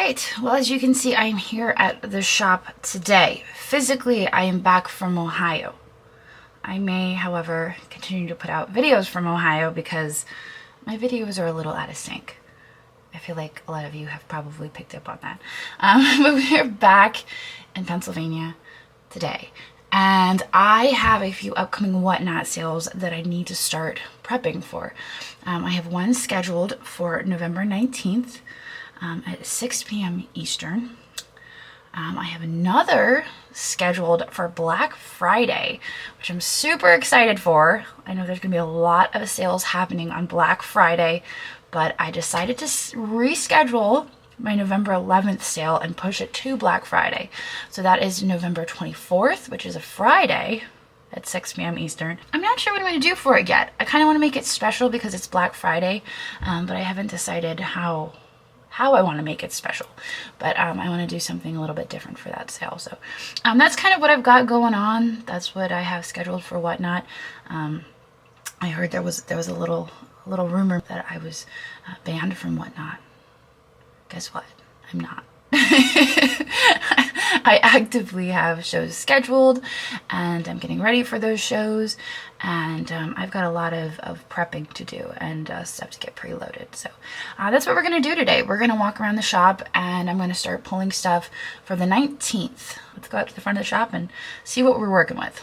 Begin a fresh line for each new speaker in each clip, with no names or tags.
right, well, as you can see, I am here at the shop today. Physically, I am back from Ohio. I may, however, continue to put out videos from Ohio because my videos are a little out of sync. I feel like a lot of you have probably picked up on that. But we're back in Pennsylvania today. And I have a few upcoming Whatnot sales that I need to start prepping for. I have one scheduled for November 19th at 6 p.m. Eastern. I have another scheduled for Black Friday, which I'm super excited for. I know there's going to be a lot of sales happening on Black Friday, but I decided to reschedule my November 11th sale and push it to Black Friday. So that is November 24th, which is a Friday at 6 p.m. Eastern. I'm not sure what I'm going to do for it yet. I kind of want to make it special because it's Black Friday, but I haven't decided how I want to make it special. But I want to do something a little bit different for that sale. So that's kind of what I've got going on. That's what I have scheduled for Whatnot. I heard there was a little rumor that I was banned from Whatnot. Guess what? I'm not. I actively have shows scheduled and I'm getting ready for those shows, and I've got a lot of prepping to do and stuff to get preloaded. So that's what we're going to do today. We're going to walk around the shop and I'm going to start pulling stuff for the 19th. Let's go out to the front of the shop and see what we're working with.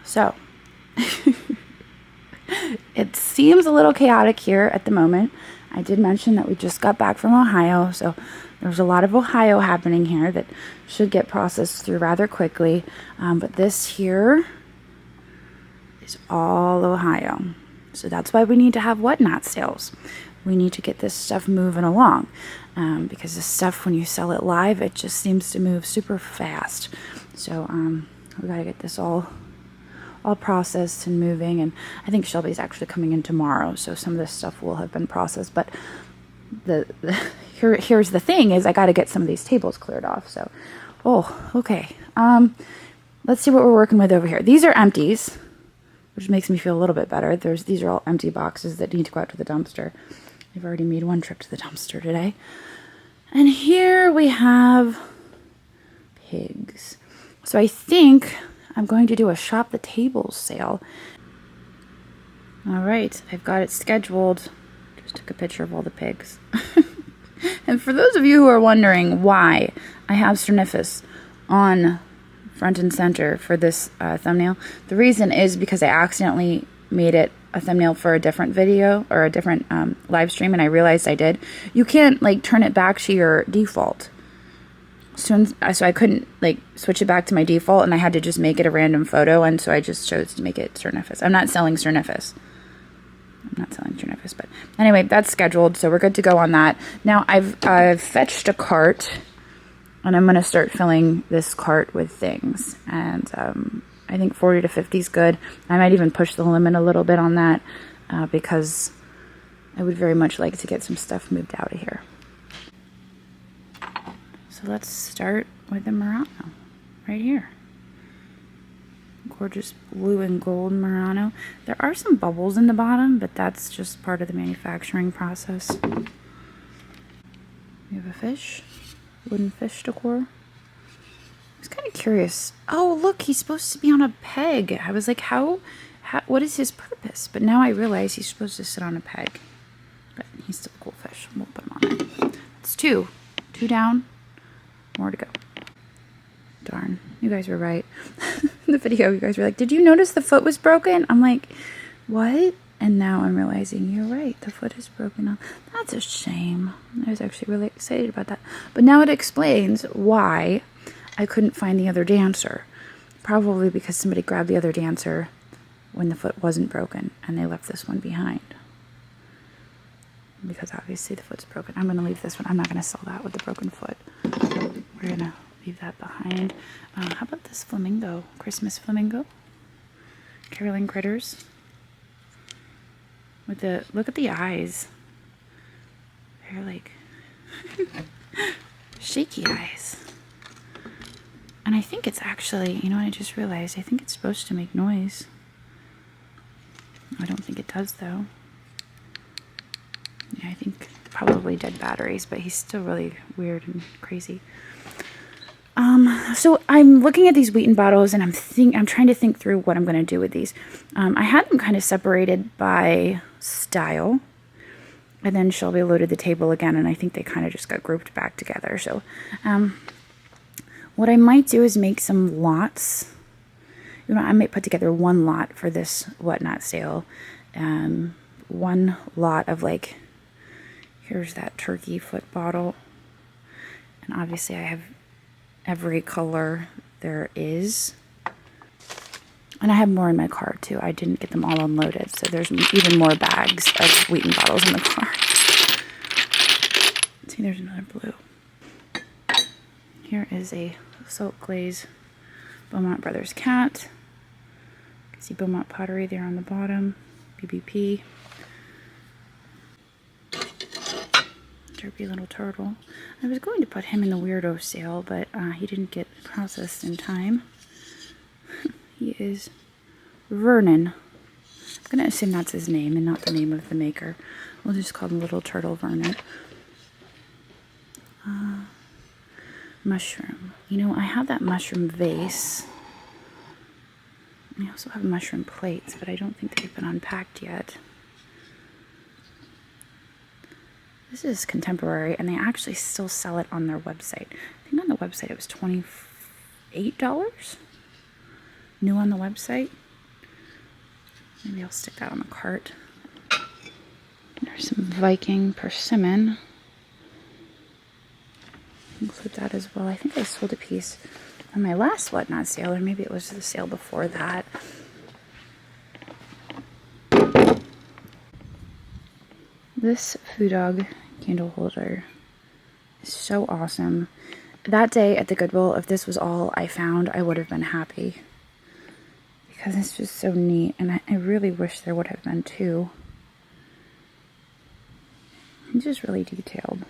So it seems a little chaotic here at the moment. I did mention that we just got back from Ohio, so there's a lot of Ohio happening here that should get processed through rather quickly. But this here is all Ohio. So that's why we need to have Whatnot sales. We need to get this stuff moving along. Because this stuff, when you sell it live, it just seems to move super fast. So we got to get this all processed and moving, and I think Shelby's actually coming in tomorrow, so some of this stuff will have been processed. But here's the thing is I got to get some of these tables cleared off. So okay, let's see what we're working with over here. These are empties, which makes me feel a little bit better. These are all empty boxes that need to go out to the dumpster. I've already made one trip to the dumpster today. And here we have pigs. So I think I'm going to do a shop the tables sale. All right, I've got it scheduled. Just took a picture of all the pigs. And for those of you who are wondering why I have Cernifus on front and center for this thumbnail, the reason is because I accidentally made it a thumbnail for a different video or a different live stream, and I realized I did. You can't like turn it back to your default. So I couldn't like switch it back to my default, and I had to just make it a random photo, and so I just chose to make it Cernifus. I'm not selling Cernifus. But anyway, that's scheduled, so we're good to go on that. Now I've fetched a cart, and I'm going to start filling this cart with things, and I think 40 to 50 is good. I might even push the limit a little bit on that because I would very much like to get some stuff moved out of here. So let's start with the Murano right here. Gorgeous blue and gold Murano. There are some bubbles in the bottom, but that's just part of the manufacturing process. We have a fish, wooden fish decor. I was kind of curious. Oh, look, he's supposed to be on a peg. I was like, what is his purpose? But now I realize he's supposed to sit on a peg. But he's still a cool fish. We'll put him on there. It's two down. More to go. Darn, you guys were right. In the video, you guys were like, did you notice the foot was broken? I'm like, what? And now I'm realizing you're right. The foot is broken off. That's a shame. I was actually really excited about that. But now it explains why I couldn't find the other dancer. Probably because somebody grabbed the other dancer when the foot wasn't broken and they left this one behind. Because obviously the foot's broken. I'm going to leave this one. I'm not going to sell that with the broken foot. We're going to leave that behind. How about this flamingo? Christmas flamingo? Caroling critters. Look at the eyes. They're like shaky eyes. And I think it's actually, you know what I just realized? I think it's supposed to make noise. I don't think it does though. Yeah, I think probably dead batteries, but he's still really weird and crazy. So I'm looking at these Wheaton bottles, and I'm trying to think through what I'm going to do with these. I had them kind of separated by style, and then Shelby loaded the table again, and I think they kind of just got grouped back together. So what I might do is make some lots. You know, I might put together one lot for this whatnot sale. One lot of, like, here's that turkey foot bottle. And obviously I have every color there is. And I have more in my car too. I didn't get them all unloaded, so there's even more bags of Wheaton bottles in the car. See, there's another blue. Here is a salt glaze Beaumont Brothers cat. You can see Beaumont Pottery there on the bottom. BBP. Derpy little turtle. I was going to put him in the weirdo sale, but he didn't get processed in time. He is Vernon. I'm going to assume that's his name and not the name of the maker. We'll just call him Little Turtle Vernon. Mushroom. You know, I have that mushroom vase. I also have mushroom plates, but I don't think they've been unpacked yet. This is contemporary, and they actually still sell it on their website. I think on the website it was $28. New on the website. Maybe I'll stick that on the cart. There's some Viking persimmon. Include that as well. I think I sold a piece on my last whatnot sale, or maybe it was the sale before that. This Foo Dog candle holder is so awesome. That day at the Goodwill, if this was all I found, I would have been happy. Because it's just so neat, and I really wish there would have been two. He's just really detailed.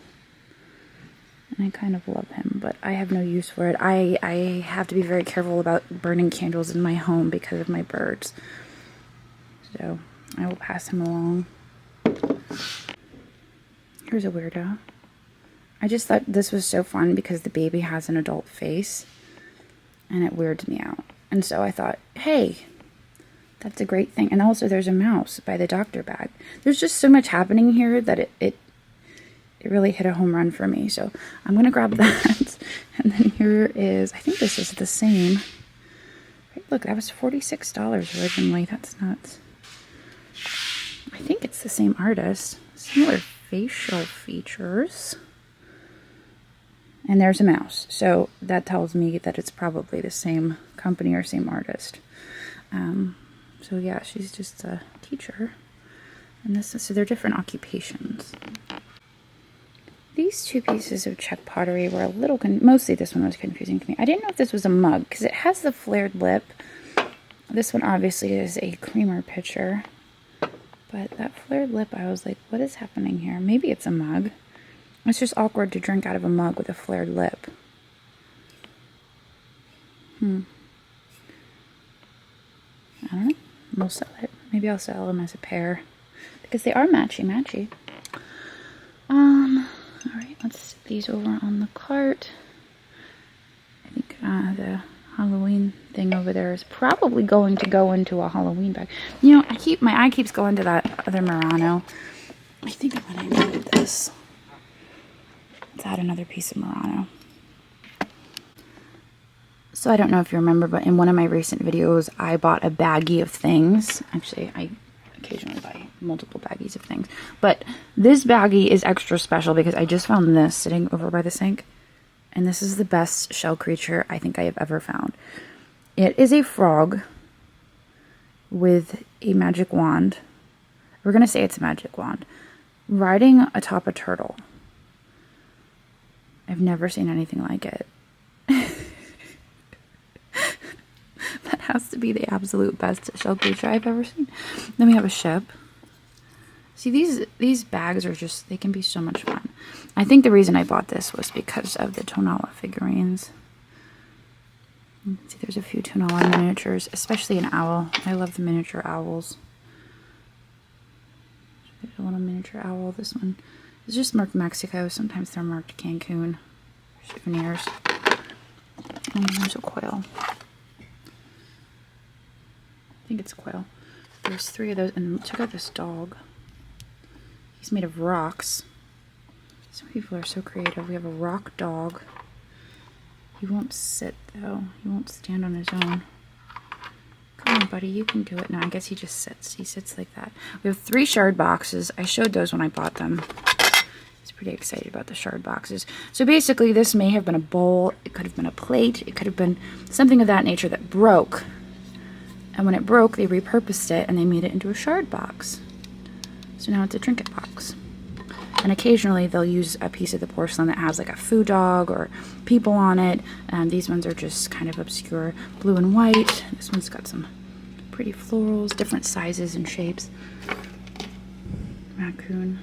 And I kind of love him, but I have no use for it. I have to be very careful about burning candles in my home because of my birds. So I will pass him along. Here's a weirdo. I just thought this was so fun because the baby has an adult face, and it weirds me out. And so I thought, hey, that's a great thing. And also there's a mouse by the doctor bag. There's just so much happening here that it really hit a home run for me. So I'm going to grab that. And then here is, I think this is the same. Right, look, that was $46 originally. That's nuts. I think it's the same artist. Similar facial features. And there's a mouse. So that tells me that it's probably the same company or same artist. So yeah, she's just a teacher. And this is, so they're different occupations. These two pieces of Czech pottery were a little, mostly this one was confusing to me. I didn't know if this was a mug because it has the flared lip. This one obviously is a creamer pitcher. But that flared lip, I was like, what is happening here? Maybe it's a mug. It's just awkward to drink out of a mug with a flared lip. I don't know. We'll sell it. Maybe I'll sell them as a pair. Because they are matchy-matchy. Alright, let's stick these over on the cart. I think the Halloween thing over there is probably going to go into a Halloween bag. You know, my eye keeps going to that other Murano. I think I'm going to need this. Let's add another piece of Murano. So I don't know if you remember, but in one of my recent videos, I bought a baggie of things. Actually, I occasionally buy multiple baggies of things. But this baggie is extra special because I just found this sitting over by the sink. And this is the best shell creature I think I have ever found. It is a frog with a magic wand. We're going to say it's a magic wand. Riding atop a turtle. I've never seen anything like it. That has to be the absolute best shell creature I've ever seen. Then we have a ship. See, these bags are just, they can be so much fun. I think the reason I bought this was because of the Tonala figurines. See, there's a few Tonala miniatures, especially an owl. I love the miniature owls. There's a little miniature owl. This one It's just marked Mexico. Sometimes they're marked Cancun. Souvenirs. And there's a quail. I think it's a quail. There's 3 of those. And check out this dog. He's made of rocks. Some people are so creative. We have a rock dog. He won't sit, though. He won't stand on his own. Come on, buddy. You can do it. No, I guess he just sits. He sits like that. We have 3 shard boxes. I showed those when I bought them. Pretty excited about the shard boxes. So basically this may have been a bowl, it could have been a plate, it could have been something of that nature that broke. And when it broke, they repurposed it and they made it into a shard box. So now it's a trinket box. And occasionally they'll use a piece of the porcelain that has like a foo dog or people on it. These ones are just kind of obscure blue and white. This one's got some pretty florals, different sizes and shapes. Raccoon.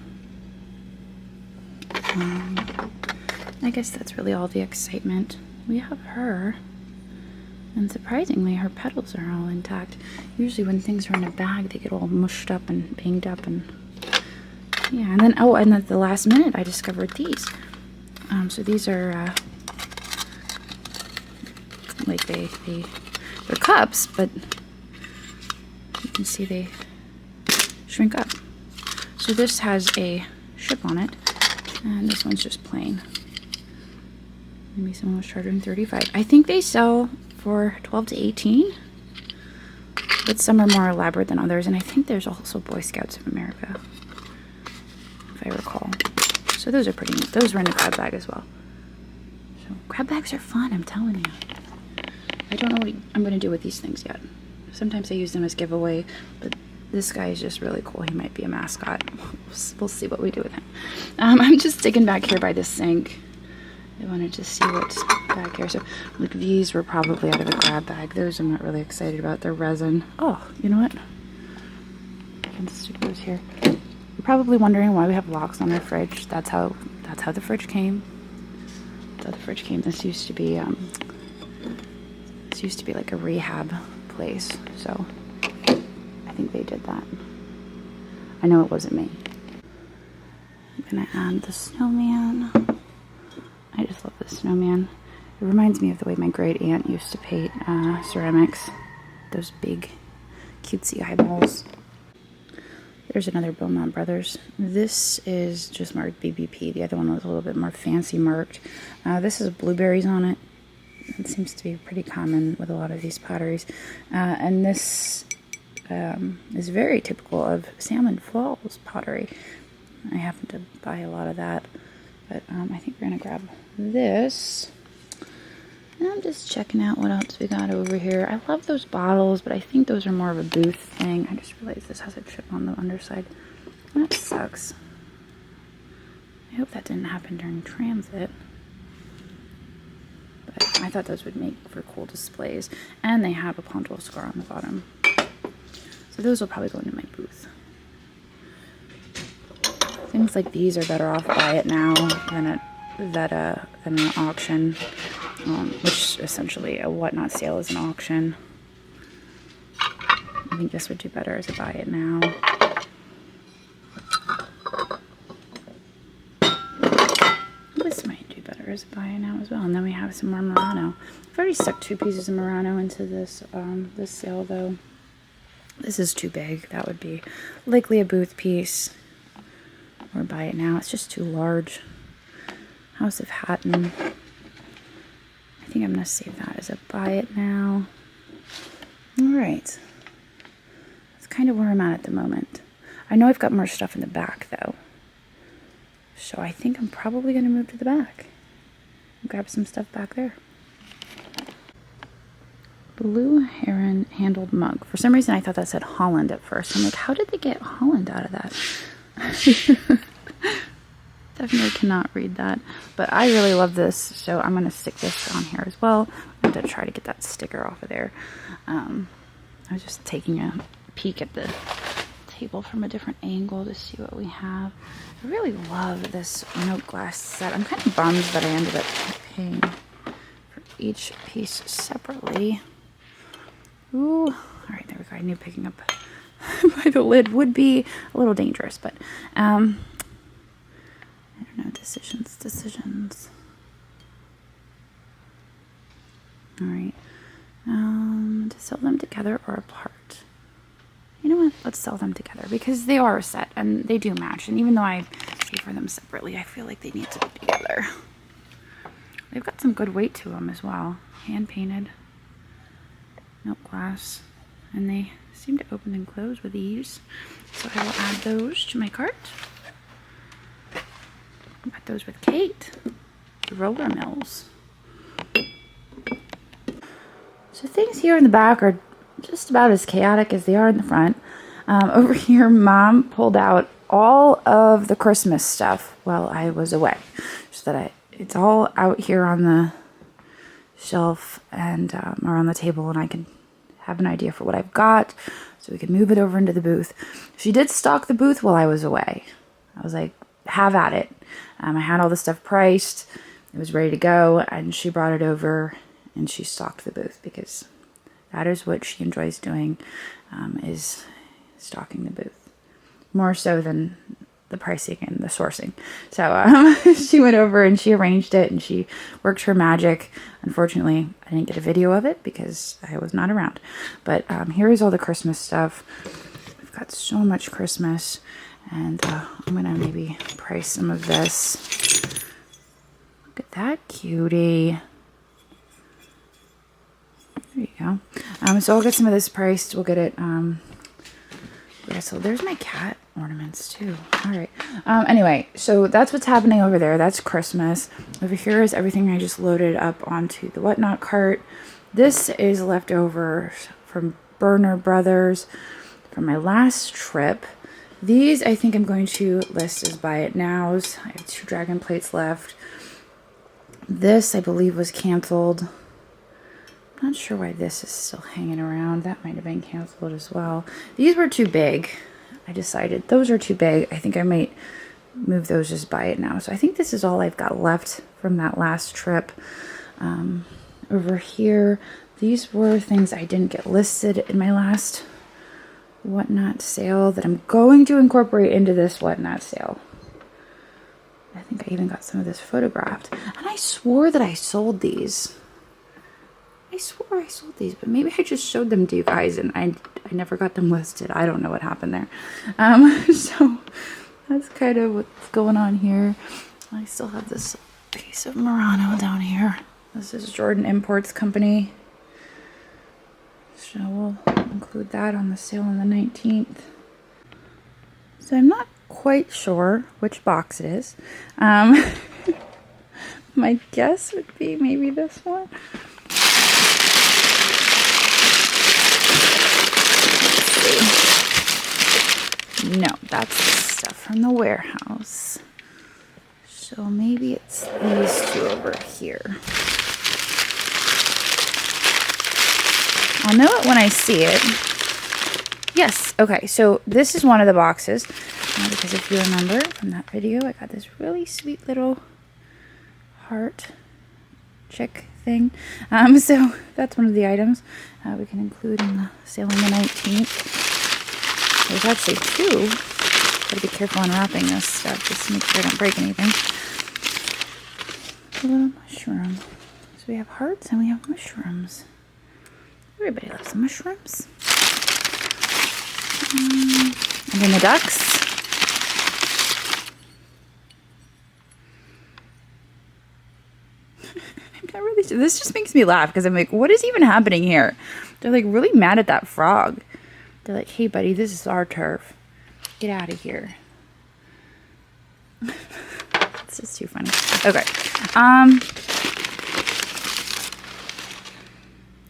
I guess that's really all the excitement. We have her, and surprisingly her petals are all intact. Usually when things are in a bag they get all mushed up and banged up, and yeah. And then and at the last minute I discovered these. So these are like they're cups, but you can see they shrink up. So this has a ship on it. And this one's just plain. Maybe someone was charging $35. I think they sell for $12 to $18. But some are more elaborate than others. And I think there's also Boy Scouts of America, if I recall. So those are pretty neat. Those were in a grab bag as well. So grab bags are fun, I'm telling you. I don't know what I'm going to do with these things yet. Sometimes I use them as giveaway, but this guy is just really cool. He might be a mascot. We'll see what we do with him. I'm just digging back here by the sink. I wanted to see what's back here. So, like, these were probably out of a grab bag. Those I'm not really excited about. They're resin. Oh, you know what? I can stick those here. You're probably wondering why we have locks on our fridge. That's how the fridge came. That's how the fridge came. This used to be like a rehab place. So I think they did that. I know it wasn't me. I'm gonna add the snowman. I just love the snowman. It reminds me of the way my great aunt used to paint ceramics. Those big, cutesy eyeballs. There's another Beaumont Brothers. This is just marked BBP. The other one was a little bit more fancy marked. This has blueberries on it. It seems to be pretty common with a lot of these potteries. And this is very typical of Salmon Falls pottery. I happen to buy a lot of that. But I think we're going to grab this. And I'm just checking out what else we got over here. I love those bottles, but I think those are more of a booth thing. I just realized this has a chip on the underside. That sucks. I hope that didn't happen during transit. But I thought those would make for cool displays. And they have a pontoil scar on the bottom. So those will probably go into my booth. Things like these are better off buy it now than an auction, which essentially a whatnot sale is an auction. I think this would do better as a buy it now. This might do better as a buy it now as well. And then we have some more Murano. I've already stuck 2 pieces of Murano into this this sale though. This is too big. That would be likely a booth piece. Or buy it now. It's just too large. House of Hatton. I think I'm going to save that as a buy it now. Alright. That's kind of where I'm at the moment. I know I've got more stuff in the back though. So I think I'm probably going to move to the back. And grab some stuff back there. Blue heron handled mug. For some reason I thought that said Holland at first. I'm like, how did they get Holland out of that? Definitely cannot read that, but I really love this, so I'm going to stick this on here as well. I'm going to try to get that sticker off of there. I was just taking a peek at the table from a different angle to see what we have. I really love this note glass set. I'm kind of bummed that I ended up paying for each piece separately. Ooh, all right, there we go. I knew picking up by the lid would be a little dangerous, but I don't know, decisions. All right. To sell them together or apart. You know what? Let's sell them together because they are a set and they do match. And even though I pay for them separately, I feel like they need to be together. They've got some good weight to them as well. Hand painted. Milk glass. And they seem to open and close with ease. So I will add those to my cart. I got those with Kate. The roller mills. So things here in the back are just about as chaotic as they are in the front. Over here, Mom pulled out all of the Christmas stuff while I was away. So that it's all out here on the shelf and or on the table, and I can have an idea for what I've got so we can move it over into the booth. She did stock the booth while I was away. I was like, have at it. I had all the stuff priced. It was ready to go, and she brought it over and she stocked the booth because that is what she enjoys doing, is stocking the booth. More so than the pricing and the sourcing. So she went over and she arranged it and she worked her magic. Unfortunately, I didn't get a video of it because I was not around. But here is all the Christmas stuff. We've got so much Christmas. And I'm going to maybe price some of this. Look at that cutie. There you go. So I'll get some of this priced. We'll get it. Yeah, so there's my cat ornaments too. All right. Anyway, so that's what's happening over there. That's Christmas. Over here is everything I just loaded up onto the whatnot cart. This is leftover from Burner Brothers from my last trip. These I think I'm going to list as buy it nows. I have 2 dragon plates left. This I believe was canceled. Not sure why this is still hanging around. That might have been canceled as well. These were too big. I decided those are too big. I think I might move those as buy it now. So I think this is all I've got left from that last trip. Over here, these were things I didn't get listed in my last whatnot sale that I'm going to incorporate into this whatnot sale. I think I even got some of this photographed. And I swore that I sold these. I swore I sold these, but maybe I just showed them to you guys and I never got them listed. I don't know what happened there. So that's kind of what's going on here. I still have this piece of Murano down here. This is Jordan Imports Company. So we'll include that on the sale on the 19th. So I'm not quite sure which box it is. My guess would be maybe this one. No, that's stuff from the warehouse. So maybe it's these 2 over here. I'll know it when I see it. Yes, okay, so this is one of the boxes. Because if you remember from that video, I got this really sweet little heart chick thing. So that's one of the items we can include in the sale on the 19th. There's actually 2. Gotta be careful unwrapping this stuff just to make sure I don't break anything. A little mushroom. So we have hearts and we have mushrooms. Everybody loves mushrooms. And then the ducks. I'm not really sure. This just makes me laugh because I'm like, what is even happening here? They're like really mad at that frog. They're like, hey buddy, this is our turf. Get out of here. It's just too funny. Okay.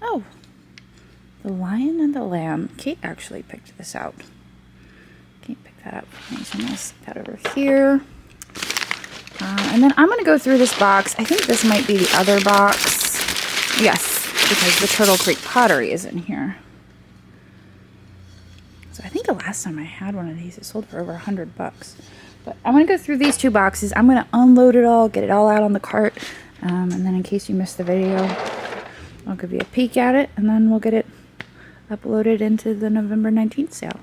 Oh. The Lion and the Lamb. Kate actually picked this out. Kate picked that up for me. So I'm going to stick that over here. And then I'm going to go through this box. I think this might be the other box. Yes, because the Turtle Creek pottery is in here. So I think the last time I had one of these, it sold for over $100. But I'm going to go through these 2 boxes. I'm going to unload it all, get it all out on the cart. And then in case you missed the video, I'll give you a peek at it. And then we'll get it uploaded into the November 19th sale.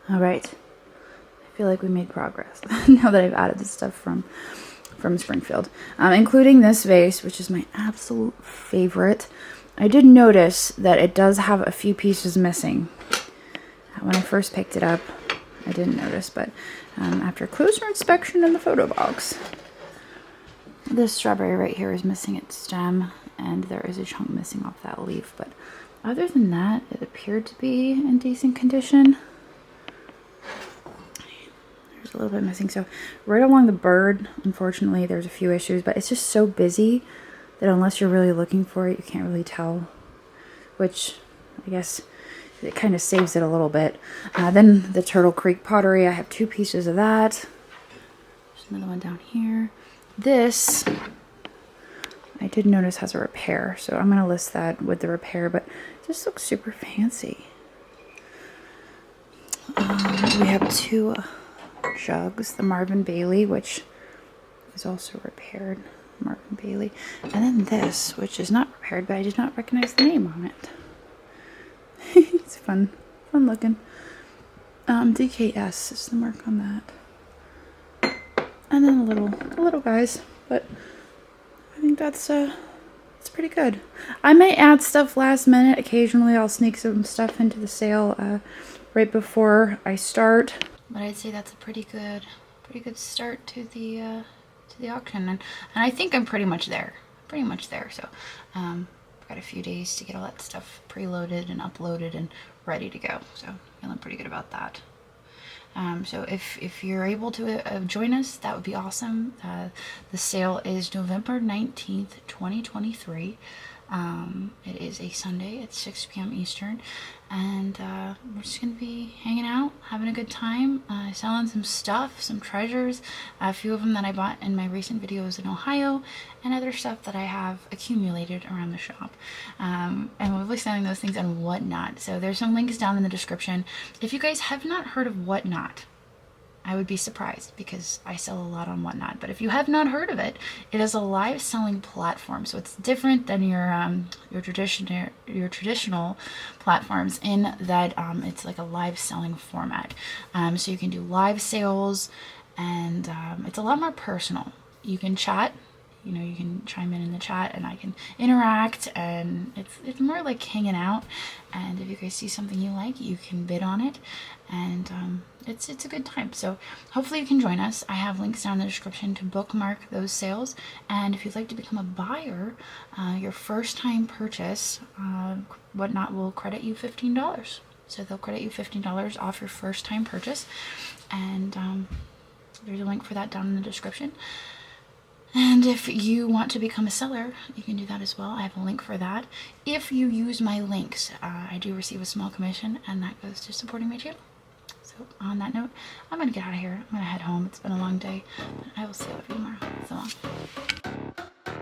All right. I feel like we made progress now that I've added the stuff from Springfield, including this vase, which is my absolute favorite. I did notice that it does have a few pieces missing. When I first picked it up, I didn't notice, but after closer inspection in the photo box, this strawberry right here is missing its stem, and there is a chunk missing off that leaf, but other than that, it appeared to be in decent condition. There's a little bit missing, so right along the bird, unfortunately, there's a few issues, but it's just so busy that unless you're really looking for it, you can't really tell, which I guess it kind of saves it a little bit. Then the Turtle Creek pottery, I have 2 pieces of that. There's another one down here. This, I did notice has a repair, so I'm going to list that with the repair, but it just looks super fancy. We have 2 jugs, the Marvin Bailey, which is also repaired. Marvin Bailey. And then this, which is not repaired, but I did not recognize the name on it. It's fun looking. DKS is the mark on that. And then the little guys, but I think that's it's pretty good. I may add stuff last minute. Occasionally I'll sneak some stuff into the sale right before I start. But I'd say that's a pretty good start to the auction, and I think I'm pretty much there. So I've got a few days to get all that stuff preloaded and uploaded and ready to go. So feeling pretty good about that. So if you're able to join us, that would be awesome. The sale is November 19th, 2023. It is a Sunday at 6 p.m. Eastern, and we're just going to be hanging out, having a good time, selling some stuff, some treasures, a few of them that I bought in my recent videos in Ohio, and other stuff that I have accumulated around the shop. And we'll be selling those things on Whatnot, so there's some links down in the description. If you guys have not heard of Whatnot, I would be surprised because I sell a lot on Whatnot. But if you have not heard of it, it is a live selling platform. So it's different than your traditional platforms in that it's like a live selling format. So you can do live sales, and it's a lot more personal. You can chat. You know, you can chime in the chat and I can interact, and it's more like hanging out. And if you guys see something you like, you can bid on it, and it's a good time. So hopefully you can join us. I have links down in the description to bookmark those sales, and if you'd like to become a buyer, your first time purchase, Whatnot will credit you $15. So they'll credit you $15 off your first time purchase, and there's a link for that down in the description. And if you want to become a seller, you can do that as well. I have a link for that. If you use my links, I do receive a small commission, and that goes to supporting my channel. So on that note, I'm going to get out of here. I'm going to head home. It's been a long day. I will see you tomorrow. So long.